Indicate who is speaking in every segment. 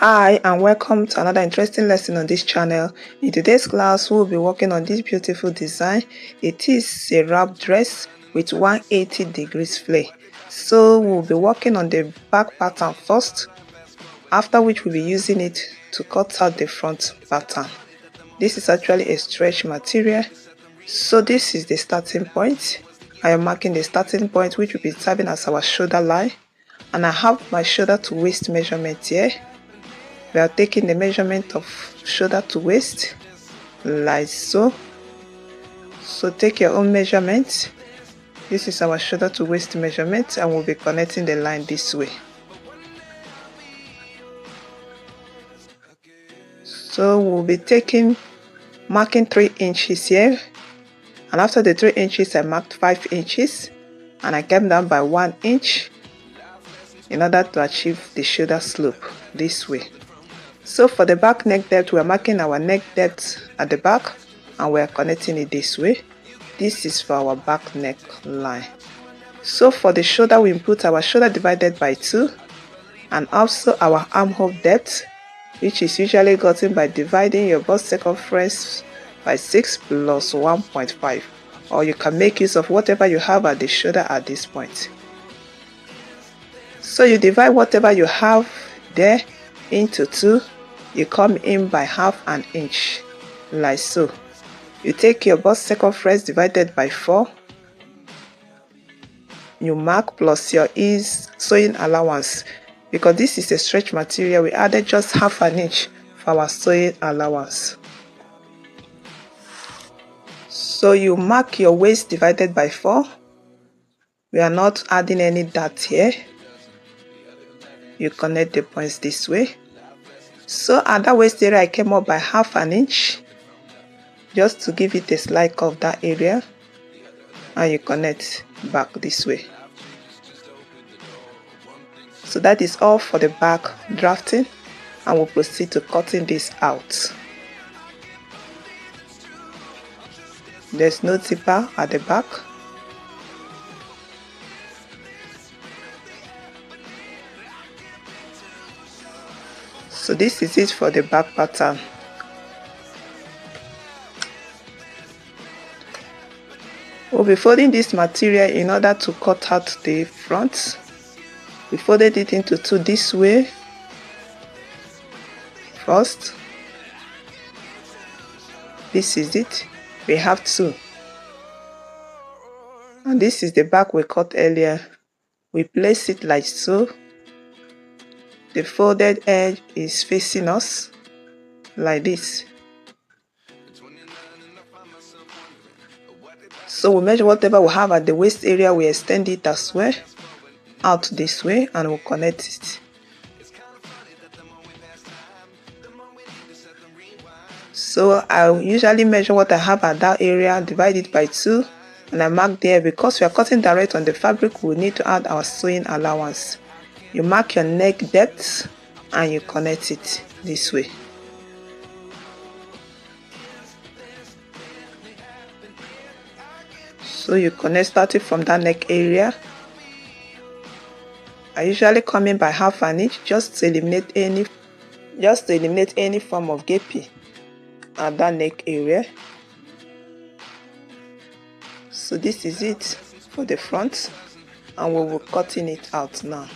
Speaker 1: Hi and welcome to another interesting lesson on this channel. In today's class, we'll be working on this beautiful design. It is a wrap dress with 180 degrees flare. So we'll be working on the back pattern first, after which we'll be using it to cut out the front pattern. This is actually a stretch material. So this is the starting point. I am marking the starting point, which will be serving as our shoulder line. And I have my shoulder to waist measurement here. We are taking the measurement of shoulder to waist like so. So take your own measurement. This is our shoulder to waist measurement, and we'll be connecting the line this way. So we'll be marking 3 inches here, and after the 3 inches I marked 5 inches, and I came down by 1 inch in order to achieve the shoulder slope this way. So for the back neck depth, we are marking our neck depth at the back and we are connecting it this way. This is for our back neck line. So for the shoulder, we input our shoulder divided by 2 and also our armhole depth, which is usually gotten by dividing your bust circumference by 6 plus 1.5, or you can make use of whatever you have at the shoulder at this point. So you divide whatever you have there into 2, you come in by half an inch like so. You take your bust circumference divided by 4, you mark plus your ease sewing allowance. Because this is a stretch material, we added just half an inch for our sewing allowance. So you mark your waist divided by 4. We are not adding any dot here. You connect the points this way. So at that waist area, I came up by half an inch just to give it a slight curve that area, and you connect back this way. So that is all for the back drafting, and we'll proceed to cutting this out. There's no zipper at the back. So this is it for the back pattern. We'll be folding this material in order to cut out the front. We folded it into 2 this way first. This is it. We have 2. And this is the back we cut earlier. We place it like so. The folded edge is facing us like this. So we measure whatever we have at the waist area, we extend it as well out this way, and we'll connect it. So I usually measure what I have at that area, divide it by 2, and I mark there. Because we are cutting direct on the fabric, we need to add our sewing allowance. You mark your neck depth and you connect it this way. So you connect starting from that neck area. I usually come in by half an inch just to eliminate any form of gaping at that neck area. So this is it for the front, and we will be cutting it out now.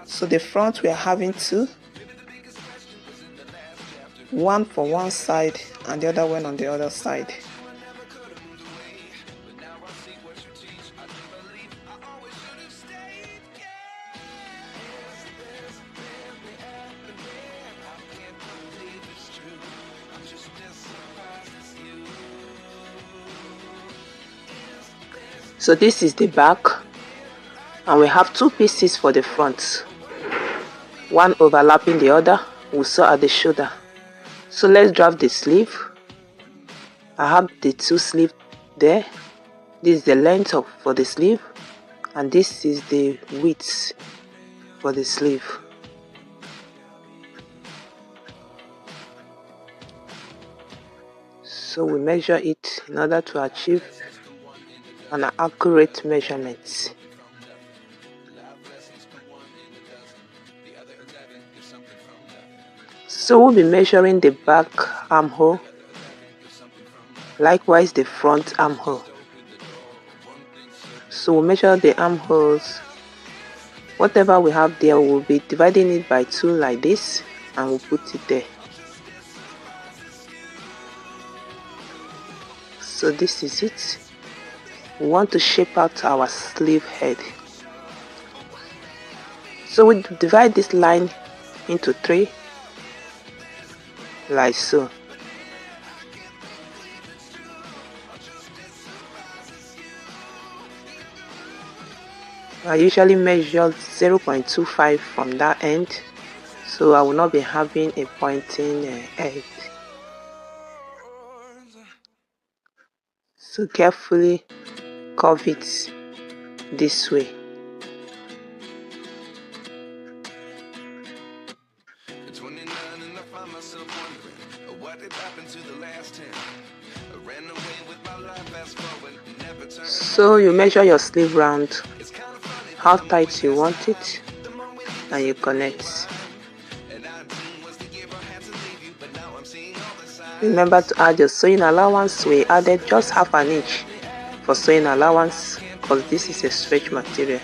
Speaker 1: So the front, we are having 2, one for one side and the other one on the other side. So this is the back, and we have 2 pieces for the front, one overlapping the other. We'll sew at the shoulder. So let's draft the sleeve. I have the 2 sleeves there. This is the length for the sleeve, and this is the width for the sleeve. So we measure it in order to achieve an accurate measurement. So we'll be measuring the back armhole, likewise the front armhole. So we'll measure the armholes. Whatever we have there, we'll be dividing it by 2 like this, and we'll put it there. So this is it. We want to shape out our sleeve head. So we divide this line into 3 like so. I usually measure 0.25 from that end, so I will not be having a pointing edge. So carefully curve it this way. So you measure your sleeve round, how tight you want it, and you connect. Remember to add your sewing allowance. We added just half an inch for sewing allowance because this is a stretch material.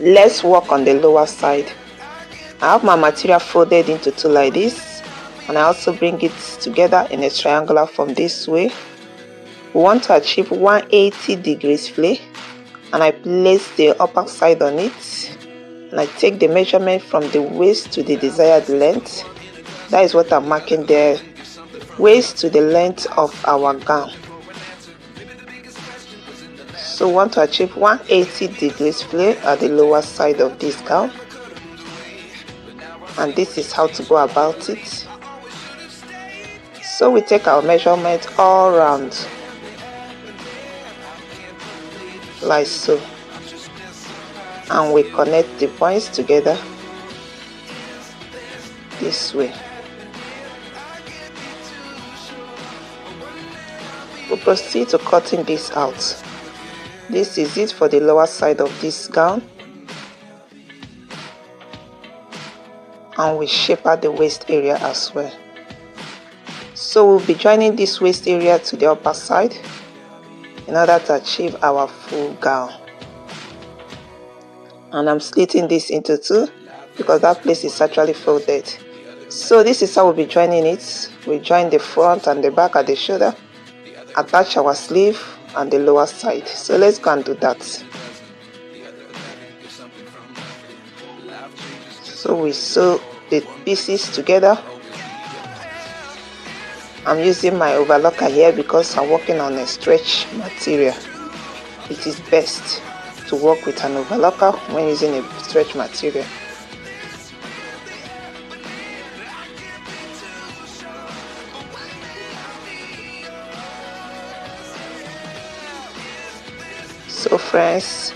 Speaker 1: Let's work on the lower side. I have my material folded into 2 like this, and I also bring it together in a triangular form this way. We want to achieve 180 degrees flay, and I place the upper side on it, and I take the measurement from the waist to the desired length. That is what I'm marking there, waist to the length of our gown. So we want to achieve 180 degrees flay at the lower side of this gown, and this is how to go about it. So we take our measurement all around like so, and we connect the points together this way. We proceed to cutting this out. This is it for the lower side of this gown, and we shape out the waist area as well. So we'll be joining this waist area to the upper side in order to achieve our full gown. And I'm slitting this into 2 because that place is actually folded. So this is how we'll be joining it. We join the front and the back at the shoulder, attach our sleeve and the lower side. So let's go and do that. So we sew the pieces together. I'm using my overlocker here because I'm working on a stretch material. It is best to work with an overlocker when using a stretch material. So friends,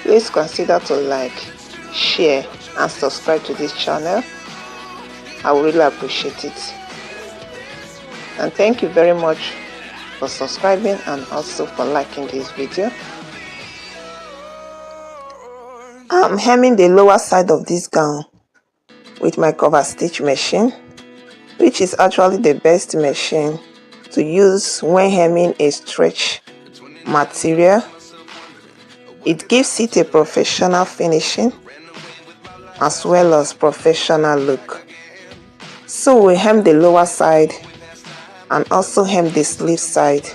Speaker 1: please consider to like, share and subscribe to this channel. I would really appreciate it. And thank you very much for subscribing and also for liking this video. I'm hemming the lower side of this gown with my cover stitch machine, which is actually the best machine to use when hemming a stretch material. It gives it a professional finishing as well as professional look. So we hem the lower side and also hem the sleeve side.